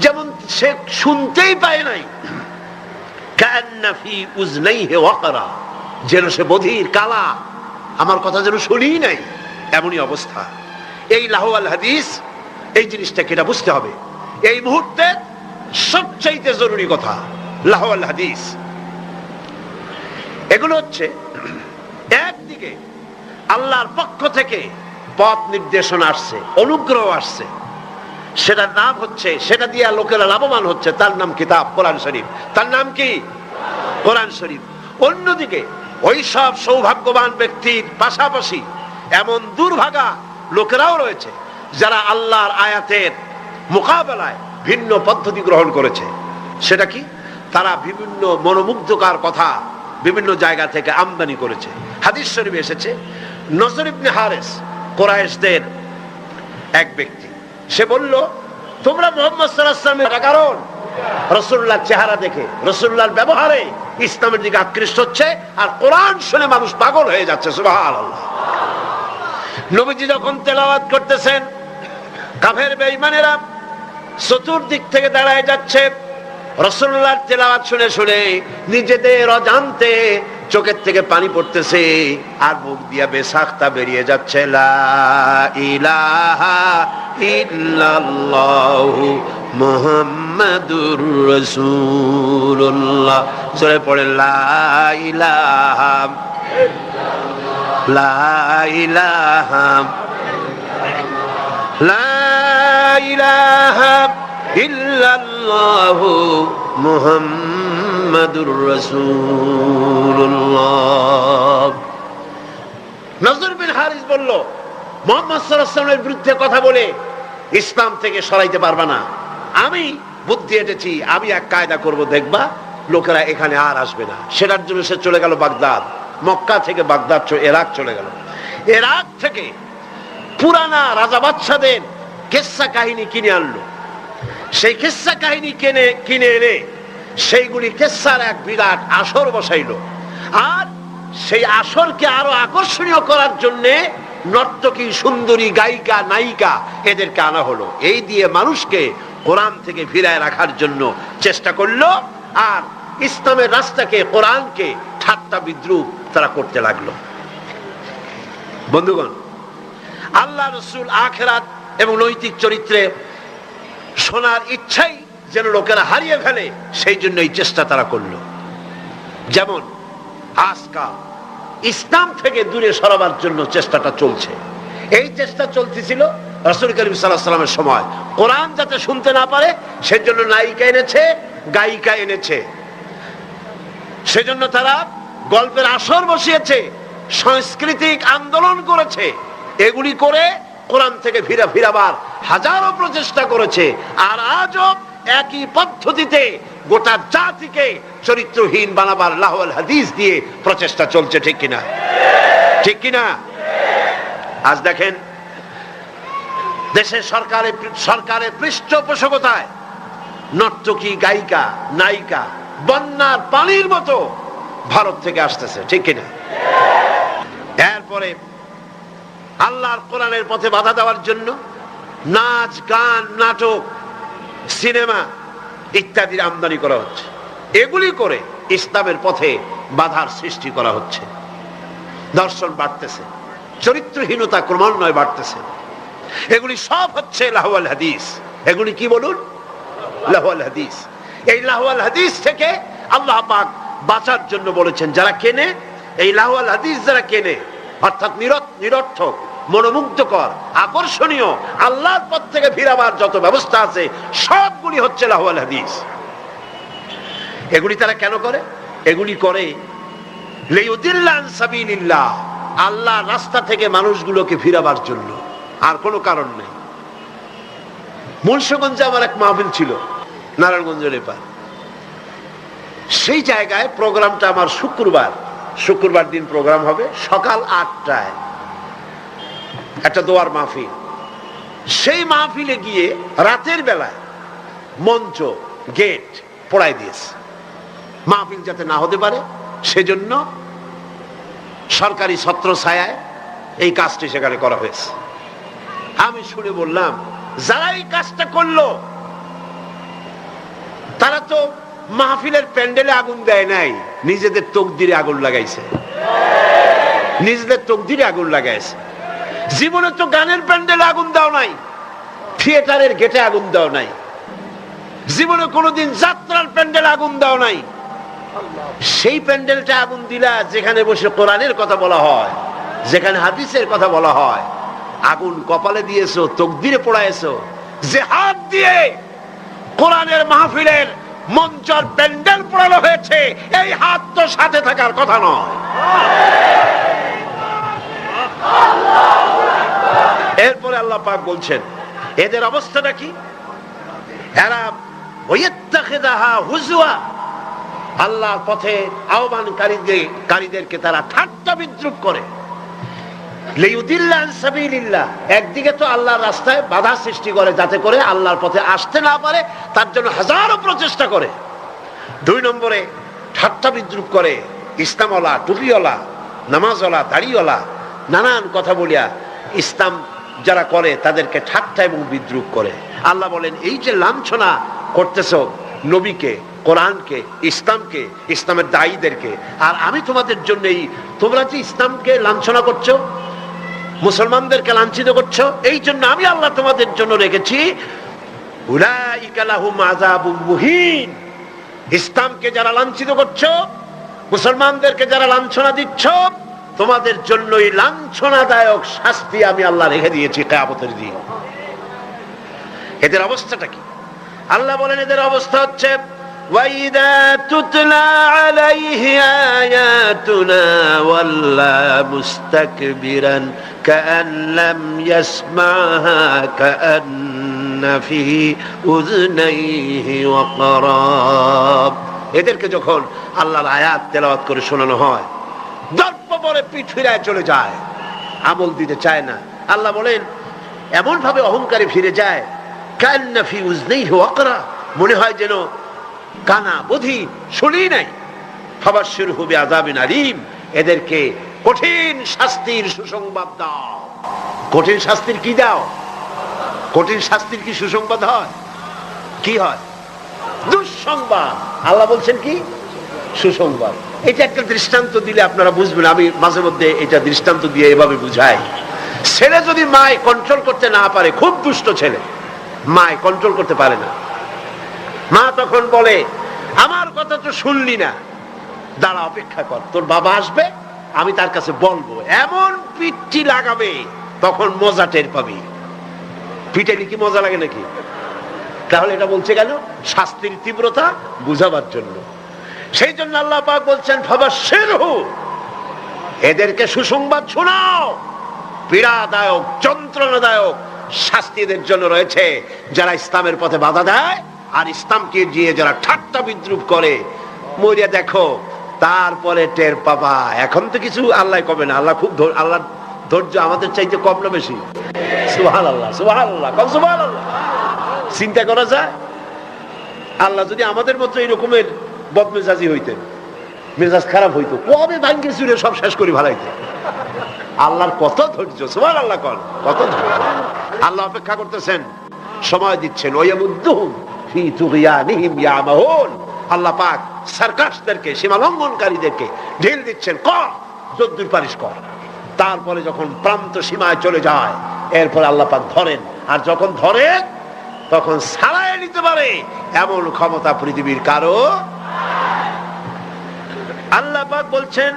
যেমন সে শুনতেই পায় নাই। কান্না ফি উযনাইহি ওয়াকরা, যেন সে বধির কালা, আমার কথা যেন শুনিই নাই, এমনই অবস্থা। এই লাহওয়াল হাদিস, এই জিনিসটাকে এটা বুঝতে হবে। এই মুহূর্তে সবচাইতে জরুরি কথা লাহওয়াল হাদিস। এগুলো হচ্ছে একদিকে আল্লাহর পক্ষ থেকে পথ নির্দেশনা আসছে, অনুগ্রহ আসছে, সেটার নাম হচ্ছে, সেটা দিয়ে লোকেরা লাভবান হচ্ছে, তার নাম কিতাব কোরআন শরীফ। তার নাম কি? কোরআন শরীফ। অন্যদিকে ওই সব সৌভাগ্যবান ব্যক্তির পাশাপাশি এমন দুর্ভাগা লোকেরাও রয়েছে যারা আল্লাহর আয়াতের মোকাবেলায় ভিন্ন পদ্ধতি গ্রহণ করেছে। সেটা কি? তারা বিভিন্ন মনোমুগ্ধকর কথা বিভিন্ন জায়গা থেকে আমদানি করেছে। হাদিস শরীফে এসেছে, নজর ইবনে হারিস, কুরাইশদের এক ব্যক্তি, সে বলল, তোমরা মুহাম্মদ সাল্লাল্লাহু আলাইহি ওয়াসাল্লামের কারণ রাসূলুল্লাহর চেহারা দেখে, রাসূলুল্লাহর ব্যবহারে ইসলামের দিকে আকৃষ্ট হচ্ছে, আর কোরআন শুনে মানুষ পাগল হয়ে যাচ্ছে। সুবহানাল্লাহ। নবীজি যখন তেলাওয়াত করতেছেন, কাফের বেঈমানেরা চতুর্দিক থেকে দাঁড়ায় যাচ্ছে। রাসূলুল্লাহর তেলাওয়াত শুনে শুনে নিজেদের অজান্তে চোখের থেকে পানি পড়তেছে, আর মুখ দিয়া বেসাখতা বেরিয়ে যাচ্ছে, লা ইলাহা ইল্লাল্লাহু মুহাম্মাদুর রাসূলুল্লাহ। সরে পড়ে লা ইলাহা লা ইলাহা লা ইলাহা ইল্লাল্লাহু মুহাম্মাদুর রাসূলুল্লাহ। নজর বিন হারিস বলল, মুহাম্মদ সাল্লাল্লাহু আলাইহি ওয়াসাল্লামের বিরুদ্ধে কথা বলে ইসলাম থেকে সরাইতে পারবা না। আমি বুদ্ধি এঁটেছি, আমি এক কায়দা করব, দেখবা লোকেরা এখানে আর আসবে না। সেটার জন্য সে চলে গেল বাগদাদ। মক্কা থেকে বাগদাদ ইরাক চলে গেল। ইরাক থেকে পুরানা রাজা বাদশাদের কিসসা কাহিনী কিনে আনলো। সেই কিসসা কাহিনী কিনে এনে সেইগুলি কিসসার এক বিরাট আসর বসাইলো। আর সেই আসরকে আরো আকর্ষণীয় করার জন্যে নর্তকী, সুন্দরী, গায়িকা, নায়িকা এদেরকে আনা হলো। এই দিয়ে মানুষকে কোরআন থেকে ফিরায় রাখার জন্য চেষ্টা করলো, আর ইসলামের রাস্তাকে, কোরআনকে ঠাট্টা বিদ্রুপ তারা করতে লাগলো। বন্ধুগণ, আল্লাহ রাসূল আখিরাত এবং নৈতিক চরিত্রে শোনার ইচ্ছাই যেন লোকেরা হারিয়ে ফেলে, সেই জন্য এই চেষ্টা তারা করলো। যেমন আজকাল ইসলাম থেকে দূরে সরাবার জন্য চেষ্টাটা চলছে। এই চেষ্টা চলতেছিল রাসূল করিম সাল্লাল্লাহু আলাইহি ওয়াসাল্লামের সময়। কোরআন যাতে শুনতে না পারে সেজন্য নায়িকা এনেছে, গায়িকা এনেছে। সেজন্য তারা গল্পের আসর বসিয়েছে, সাংস্কৃতিক আন্দোলন করেছে। এগুলি করে কোরআন থেকে ফিরাবার হাজারো প্রচেষ্টা করেছে। আর আজও একই পদ্ধতিতে গোটা জাতিকে চরিত্রহীন বানাবার লাহওয়াল হাদিস দিয়ে প্রচেষ্টা চলছে। ঠিক কিনা? ঠিক কিনা? আজ দেখেন দেশের সরকারের পৃষ্ঠপোষকতায় নর্তকী, গায়িকা, নায়িকা বন্যার পানির মতো ভারত থেকে আসতেছে। ঠিক কিনা? এরপরে আল্লাহর কোরআনের পথে বাধা দেওয়ার জন্য নাচ, গান, নাটক, সিনেমা ইত্যাদির আমদানি করা হচ্ছে। এগুলি করে ইসলামের পথে বাধার সৃষ্টি করা হচ্ছে। দর্শন বাড়তেছে, চরিত্রহীনতা ক্রমান্বয়ে বাড়তেছে। এগুলি সব হচ্ছে লাহওয়াল হাদিস। এগুলি কি বলুন? লাহওয়াল হাদিস। এই লাহওয়াল হাদিস থেকে আল্লাহ পাক বাঁচার জন্য বলেছেন, যারা কেনে এই লাহওয়াল হাদিস, যারা কেনে, অর্থাৎ নিরর্থক, মনোমুগ্ধকর, আকর্ষণীয়, আল্লাহর পথ থেকে ফিরাবার যত ব্যবস্থা আছে সবগুলি হচ্ছে লাহওয়াল হাদিস। এগুলি তারা কেন করে? এগুলি করে লিয়ুদিল্লা আন সাবিলিল্লাহ, আল্লাহর রাস্তা থেকে মানুষগুলোকে ফিরাবার জন্য, আর কোনো কারণ নেই। মুন্সিগঞ্জে আমার এক মাহফিল ছিল, নারায়ণগঞ্জের এপার। সেই জায়গায় প্রোগ্রামটা আমার শুক্রবার দিন প্রোগ্রাম হবে সকাল 8টায়, একটা দোয়ার মাহফিল। সেই মাহফিলে গিয়ে রাতের বেলায় মঞ্চ গেট পোড়াই দিয়েছে, মাহফিল যাতে না হতে পারে সেজন্য সরকারি ছত্র ছায়ায় এই কাজটি সেখানে করা হয়েছে। আমি শুনে বললাম, যারা এই কাজটা করলো তারা তো মাহফিলের প্যান্ডেলে আগুন দেয় নাই, নিজেদের তকদিরে আগুন লাগাইছে, নিজেদের তকদিরে আগুন লাগাইছে। জীবনে তো গানের প্যান্ডেলে আগুন দাও নাই, থিয়েটারের গেটে আগুন দাও নাই, জীবনে কোনোদিন যাত্রার প্যান্ডেলে আগুন দাও নাই। সেই প্যান্ডেলটা আগুন দিলা যেখানে বসে কোরআনের কথা বলা হয়, যেখানে হাদিসের কথা বলা হয়। আগুন কপালে দিয়েছো, তকদিরে পোড়াইছো। যে হাত দিয়ে কোরআনের মাহফিলের মঞ্চের প্যান্ডেল পোড়ানো হয়েছে, এই হাত তো সাথে থাকার কথা নয়। এরপরে আল্লাহ পাক বলছেন, এদের অবস্থাটা কি? এরা ওয়াইত্তাখিযাহা হুজওয়া, আল্লাহর পথে আহ্বানকারীদেরকে তারা ঠাট্টা বিদ্রূপ করে। লিইউদিল্লা আন সাবিলিল্লাহ, একদিকে তো আল্লাহর রাস্তায় বাধা সৃষ্টি করে যাতে করে আল্লাহর পথে আসতে না পারে, তার জন্য হাজারো প্রচেষ্টা করে। 2 নম্বরে ঠাট্টা বিদ্রূপ করে ইসলামওয়ালা, টুপিওয়ালা, নামাজওয়ালা, দাড়িওয়ালা, নানান কথা বলিয়া ইসলাম যারা করে তাদেরকে ঠাট্টা এবং বিদ্রূপ করে। আল্লাহ বলেন, এই যে লাঞ্ছনা করতেছো নবীকে, কোরআনকে, ইসলামকে, ইসলামের দায়ীদেরকে, আর আমি তোমাদের জন্যই, তোমরা যে ইসলামকে লাঞ্ছনা করছো, মুসলমানদেরকে লাঞ্ছিত করছো, এই জন্য আমি আল্লাহ তোমাদের জন্য রেখেছি উলাইকা লাহুম আযাবুম মুহিন। ইসলামকে যারা লাঞ্ছিত করছো, মুসলমানদেরকে যারা লাঞ্ছনা দিচ্ছ, তোমাদের জন্যই লাঞ্ছনাদায়ক শাস্তি আমি আল্লাহ রেখে দিয়েছি কিয়ামতের দিন। এদের অবস্থাটা কি? আল্লাহ বলেন, এদের অবস্থা হচ্ছে وَإِذَا تُتْلَى عَلَيْهِ آيَاتُنَا وَلَّى مُسْتَكْبِرًا كَأَنْ لَّمْ يَسْمَعْهَا كَأَنَّ فِي أُذُنَيْهِ وَقْرًا। এদেরকে যখন আল্লাহর আয়াত তেলাওয়াত করে শোনানো হয়, দর্প পরে পিঠ ফিরায় চলে যায়, আমল দিতে চায় না। আল্লাহ বলেন, এমন ভাবে অহংকারে ফিরে যায়, كَأَنَّ فِي أُذُنَيْهِ وَقْرًا, মনে হয় যেন কানা বধির, শুনি নাই। ফাবাশশিরহু বিআযাবিন আলীম, এদেরকে কঠিন শাস্তির সুসংবাদ দাও। কঠিন শাস্তির কি দাও? কঠিন শাস্তির কি সুসংবাদ হয়? কি হয়? দুঃসংবাদ। আল্লাহ বলছেন কি? সুসংবাদ। এটা একটা দৃষ্টান্ত দিলে আপনারা বুঝবেন। আমি মাঝে মধ্যে এটা দৃষ্টান্ত দিয়ে এভাবে বুঝাই। ছেলে যদি মায় কন্ট্রোল করতে না পারে, খুব দুষ্ট ছেলে, মায় কন্ট্রোল করতে পারে না, মা তখন বলে, আমার কথা তো শুনলি না, দাঁড়া, অপেক্ষা কর, তোর বাবা আসবে, আমি তার কাছে বলবো। এমন পিঠটি লাগাবে, তখন মজা টের পাবি। পিটাইলে কি মজা লাগে নাকি? তাহলে এটা বলছে কেন? শাস্তির তীব্রতা বুঝাবার জন্য। সেই জন্য আল্লাহ পাক বলছেন, ফাবাশশিরহু, এদেরকে সুসংবাদ শোনাও। পীড়াদায়ক, যন্ত্রণাদায়ক শাস্তি এদের জন্য রয়েছে যারা ইসলামের পথে বাধা দেয় আর ইসলামকে দিয়ে যারা ঠাট্টা বিদ্রূপ করে। মরিয়া দেখো, তারপরে টের পাবা। এখন তো কিছু আল্লাহ কবে না। আল্লাহ খুব, আল্লাহ ধৈর্য আমাদের চাইতে কম না বেশি? সুবহানাল্লাহ, সুবহানাল্লাহ, কম সুবহানাল্লাহ। চিন্তা করা যায়, আল্লাহ যদি আমাদের মতো এই রকমের বদমেজাজি হইতেন, মেজাজ খারাপ হইতো, কবে ভাঙ্গে চুরে সব শেষ করে ভালাইতেন। আল্লাহর কত ধৈর্য, সুবহানাল্লাহ, কত ধৈর্য। আল্লাহ অপেক্ষা করতেছেন, সময় দিচ্ছেন। ওয়ায়ামুদ্দুহুম ফি তুগয়ানিহিম ইয়ামাহুন, আল্লাহ পাক সার্কাসদেরকে, সীমা লঙ্ঘনকারীদেরকে ঢিল দিচ্ছেন, কর, যদ্দূর পারিস কর। তারপরে যখন প্রান্ত সীমায় চলে যায়, এরপর আল্লাহ পাক ধরেন, আর যখন ধরেন তখন ছাড়াই নিতে পারে এমন ক্ষমতা পৃথিবীর কারো। আল্লাহ পাক বলছেন,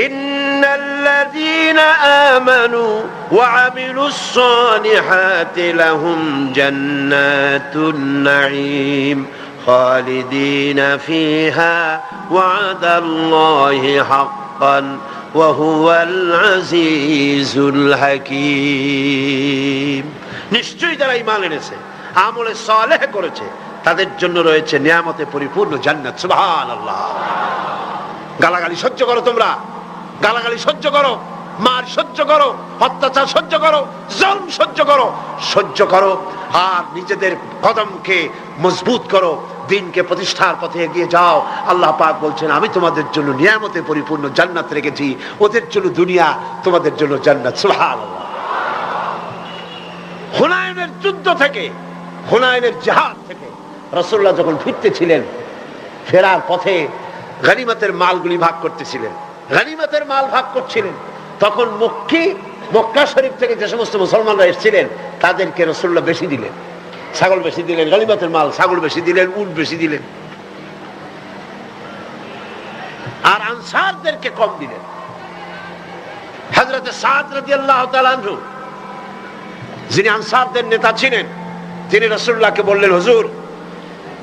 ইন্নাল্লাযীনা আমানু ওয়া আমিলুস সালিহাতি লাহুম জান্নাতুন নাঈম খালিদিনা ফিহা ওয়াদাল্লাহি হাক্কান ওয়া হুয়াল আজিজুল হাকীম। নিশ্চয়ই যারা ঈমান এনেছে, আমলে সালেহ করেছে, তাদের জন্য রয়েছে নিয়ামতে পরিপূর্ণ জান্নাত। সুবহানাল্লাহ। গালাগালি সহ্য করো, তোমরা গালাগালি সহ্য করো, মার সহ্য করো, অত্যাচার সহ্য করো, জুলম সহ্য করো, সহ্য করো, আর নিজেদের কদমকে মজবুত করো, দ্বীনকে প্রতিষ্ঠার পথে এগিয়ে যাও। আল্লাহ পাক বলছেন, আমি তোমাদের জন্য নিয়ামতে পরিপূর্ণ জান্নাত রেখেছি, ওদের জন্য দুনিয়া, তোমাদের জন্য জান্নাত। সুবহানাল্লাহ। হুনাইনের যুদ্ধ থেকে, হুনাইনের জিহাদ থেকে রাসূলুল্লাহ যখন ফিরতেছিলেন, ফেরার পথে গনিমতের মালগুলি ভাগ করতেছিলেন, গনিমতের মাল ভাগ করছিলেন, তখন মক্কা শরীফ থেকে যে সমস্ত মুসলমানরা এসেছিলেন তাদেরকে রাসূলুল্লাহ বেশি দিলেন, ছাগল বেশি দিলেন, গনিমতের মাল ছাগল বেশি দিলেন, উট বেশি দিলেন, আর আনসারদেরকে কম দিলেন। হযরত সাদ রাদিয়াল্লাহু তাআলা আনহু, যিনি আনসারদের নেতা ছিলেন, তিনি রাসূলুল্লাহকে বললেন, হুজুর,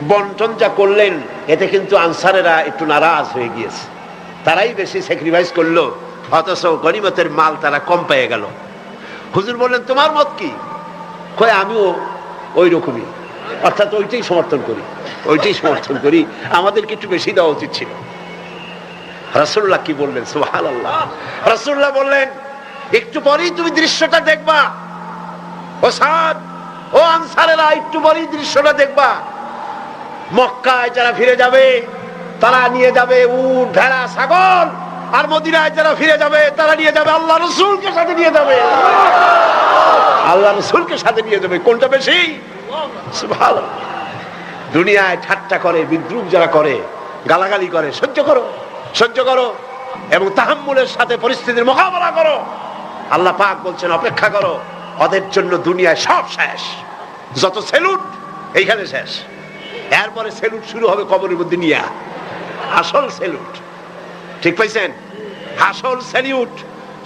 বন্টন যা করলেন এতে কিন্তু আনসারেরা একটু নারাজ হয়ে গিয়েছে, তারাই বেশি স্যাক্রিফাইস করলো, অথচ গনিমতের মাল তারা কম পেয়ে গেল। হুজুর বললেন, তোমার মত কি? কয়, আমিও ওই রকমই, অর্থাৎ ওইটাই সমর্থন করি, ওইটাই সমর্থন করি, আমাদেরকে একটু বেশি দেওয়া উচিত ছিল। রাসূলুল্লাহ কি বললেন? সুবহানাল্লাহ। রাসূলুল্লাহ বললেন, একটু পরেই তুমি দৃশ্যটা দেখবা, ও সাদ, ও আনসারেরা, একটু পরেই দৃশ্যটা দেখবা। মক্কায় যারা ফিরে যাবে তারা নিয়ে যাবে উট, ভেড়া, ছাগল, আর মদিনায় যারা ফিরে যাবে তারা নিয়ে যাবে আল্লাহ রাসূলকে সাথে নিয়ে যাবে, আল্লাহ রাসূলকে সাথে নিয়ে যাবে। কোনটা বেশি? সুবহানাল্লাহ। দুনিয়ায় ঠাট্টা করে, বিদ্রুপ যারা করে, গালাগালি করে, সহ্য করো, সহ্য করো, এবং তাহাম্মুলের সাথে পরিস্থিতির মোকাবেলা করো। আল্লাহ পাক বলছেন, অপেক্ষা করো, ওদের জন্য দুনিয়ায় সব শেষ, যত সেলুট এইখানে শেষ, এরপরে সেলুট শুরু হবে কবরের মধ্যে নিয়ে, আসল সেলুট, ঠিক পাইছেন? আসল সেলুট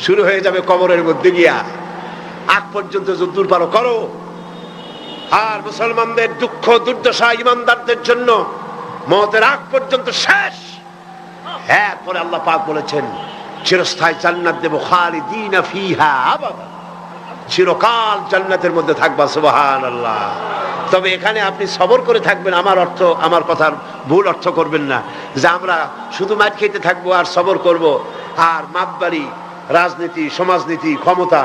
শুরু হয়ে যাবে কবরের মধ্যে গিয়া। আগ পর্যন্ত যদ্দূর পারো করো। আর মুসলমানদের দুঃখ দুর্দশা ইমানদারদের জন্য মওতের আগ পর্যন্ত শেষ। এরপরে আল্লাহ পাক বলেছেন, চিরস্থায়ী জান্নাত দেব, খালিদিনা ফিহা আবাদা, চিরকাল জান্নাতের মধ্যে থাকবা। সুবহানাল্লাহ। তবে এখানে আপনি সবর করে থাকবেন, আমার কথার ভুল অর্থ করবেন না যে আমরা শুধু মাঠ খেতে থাকবো আর সবর করব, আর মাতবাড়ি, রাজনীতি, সমাজনীতি, ক্ষমতা,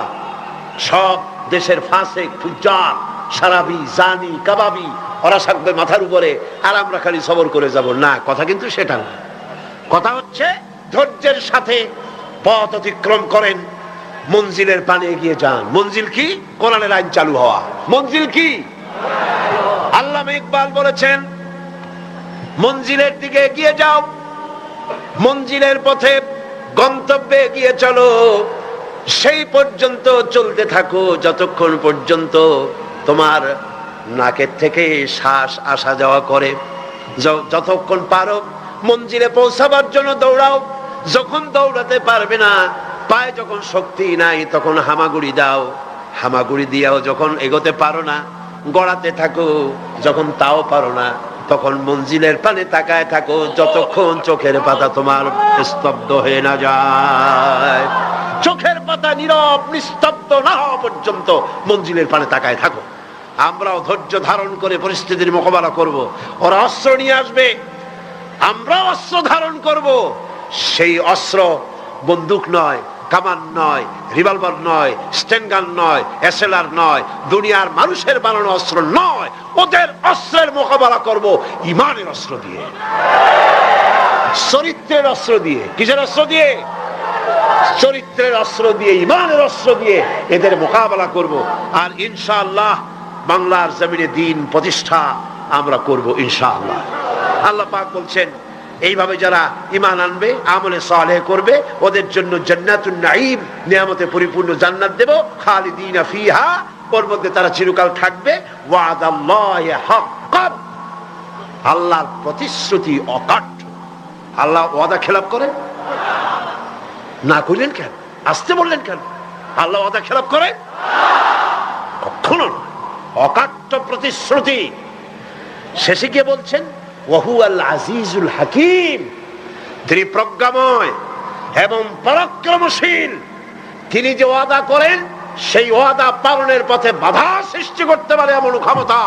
সব দেশের ফাসেক, ফুজ্জার, সারাবি, জানি, কাবাবি, ওরা থাকবে মাথার উপরে, আর আমরা খালি সবর করে যাব না। কথা কিন্তু সেটা না। কথা হচ্ছে ধৈর্যের সাথে পথ অতিক্রম করেন, মঞ্জিলের পানে এগিয়ে যান। মঞ্জিল কি? কোরআনের আইন চালু হওয়া। মঞ্জিল কি? আল্লামা ইকবাল বলেছেন, মঞ্জিলের দিকে এগিয়ে যাও, মঞ্জিলের পথে গন্তব্যে এগিয়ে চলো, সেই পর্যন্ত চলতে থাকো যতক্ষণ পর্যন্ত তোমার নাকের থেকে শ্বাস আসা যাওয়া করে। যতক্ষণ পারো মঞ্জিলে পৌঁছাবার জন্য দৌড়াও, যখন দৌড়াতে পারবে না, পায়ে যখন শক্তি নাই, তখন হামাগুড়ি দাও, হামাগুড়ি দিয়াও যখন এগোতে পারো না গড়াতে থাকো, যখন তাও পারো না তখন মঞ্জিলের পানে তাকায় থাকো, যতক্ষণ চোখের পাতা তোমার স্তব্ধ হয়ে না যায়। চোখের পাতা নীরব নিস্তব্ধ না হওয়া পর্যন্ত মঞ্জিলের পানে তাকায় থাকো। আমরাও ধৈর্য ধারণ করে পরিস্থিতির মোকাবেলা করব। ওরা অস্ত্র নিয়ে আসবে, আমরাও অস্ত্র ধারণ করব। সেই অস্ত্র বন্দুক নয়, কামান নয়, রিভলভার নয়, স্টেনগান নয়, এসএলআর নয়, দুনিয়ার মানুষের বানানো অস্ত্র নয়। ওদের অস্ত্রের মোকাবেলা করব ঈমানের অস্ত্র দিয়ে, চরিত্রের অস্ত্র দিয়ে। কিসের অস্ত্র দিয়ে? চরিত্রের অস্ত্র দিয়ে, ঈমানের অস্ত্র দিয়ে এদের মোকাবেলা করব। আর ইনশাআল্লাহ বাংলার জমিনে দ্বীন প্রতিষ্ঠা আমরা করব ইনশাআল্লাহ। আল্লাহ পাক বলছেন, এইভাবে যারা ঈমান আনবে, আমলে সালেহ করবে, ওদের জন্য জান্নাতুন নাঈম, নিয়ামতে পরিপূর্ণ জান্নাত দেব, খালিদিনা ফিহা, ওর মধ্যে তারা চিরকাল থাকবে। ওয়াদাল্লাহি হাক্কান, আল্লাহর প্রতিশ্রুতি অকাট্য। আল্লাহ ওয়াদা খেলাপ করে না, করলেন কেন? আসতে বললেন কেন? আল্লাহ ওয়াদা খেলাপ করে কখনো না, অকাট্য প্রতিশ্রুতি। শেষে গিয়ে বলছেন, ওয়াহুয়াল আজিজুল হাকিম, তিনি প্রজ্ঞাময় এবং পরাক্রমশীল। তিনি যে ওয়াদা করেন সেই ওয়াদা পালনের পথে বাধা সৃষ্টি করতে পারে এমন ক্ষমতা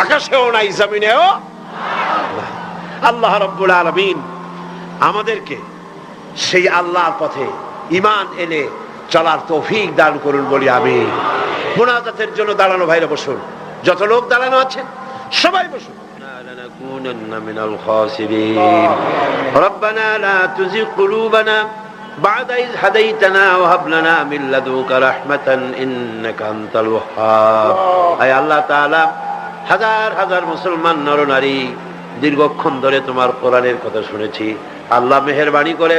আকাশেও নাই, জমিনেও। আল্লাহ রাব্বুল আলামিন আমাদেরকে সেই আল্লাহর পথে ঈমান এনে চলার তৌফিক দান করুন বলি আমিন। মুনাজাতের জন্য দাঁড়ানো ভাইরা বসুন, যত লোক দাঁড়ানো আছে সবাই বসুন। لنكونن من الخاسرين ربنا لا تزغ قلوبنا بعد إذ هديتنا وهب لنا من لدنك رحمة إنك أنت الوهاب। আয় আল্লাহ তাআলা, হাজার হাজার মুসলমান নরনারী দীর্ঘক্ষণ ধরে তোমার কোরআনের কথা শুনেছি। আল্লাহ মেহেরবানি করে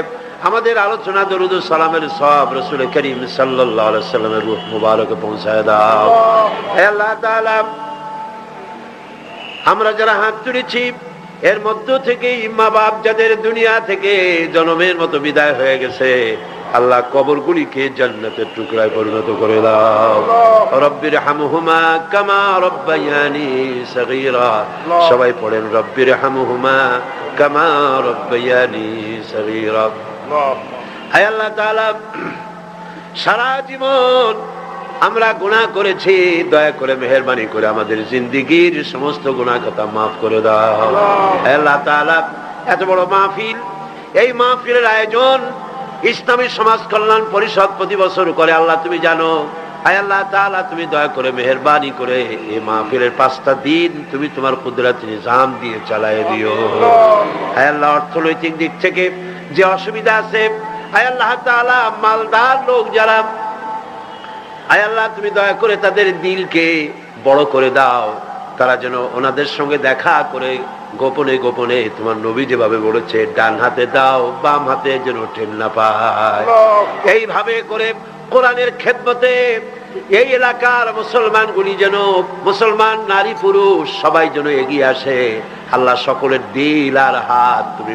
আমাদের আলোচনা দরুদ ও সালামের সওয়াব রাসূল করিম সাল্লাল্লাহু আলাইহি ওয়াসাল্লামের রূহ মুবারকে পৌঁছায় দাও। হে আল্লাহ তাআলা, আমরা যারা হাত তুলেছি এর মধ্য থেকে মা বাপ যাদের দুনিয়া থেকে জন্মের মতো বিদায় হয়ে গেছে, আল্লাহ কবরগুলিকে জান্নাতের টুকরায় পরিণত করে দাও। রব্বির হামহুমা কামা রব্বায়ানি সগীরা। সবাই পড়েন রব্বির হামহুমা কামা রব্বায়ানি সগীরা। হে আল্লাহ তাআলা, সারা জীবন আমরা গুনাহ করেছি, দয়া করে মেহেরবানি করে আমাদের জিন্দেগীর সমস্ত গুনাহ কথা মাফ করে দাও। হে আল্লাহ তাআলা, এত বড় মাহফিল, এই মাহফিলের আয়োজন ইসলামী সমাজ কল্যাণ পরিষদ প্রতি বছর করে। আল্লাহ তুমি জানো। হে আল্লাহ তাআলা, তুমি দয়া করে মেহেরবানি করে এই মাহফিলের 5টা দিন তুমি তোমার কুদরতি নিজাম দিয়ে চালায় দিও। হে আল্লাহ, অর্থনৈতিক দিক থেকে যে অসুবিধা আছে, হে আল্লাহ তাআলা, মালদার লোক যারা, আয় আল্লাহ তুমি দয়া করে তাদের দিলকে বড় করে দাও, তারা যেন ওনাদের সঙ্গে দেখা করে গোপনে গোপনে তোমার নবী যেভাবে বলেছে ডান হাতে দাও বাম হাতে যেন ঠেল না পায়, এইভাবে করে কোরআনের খেদমতে এই এলাকার মুসলমানগুলি যেন, মুসলমান নারী পুরুষ সবাই যেন এগিয়ে আসে। আল্লাহ সকলের দিল আর হাত তুমি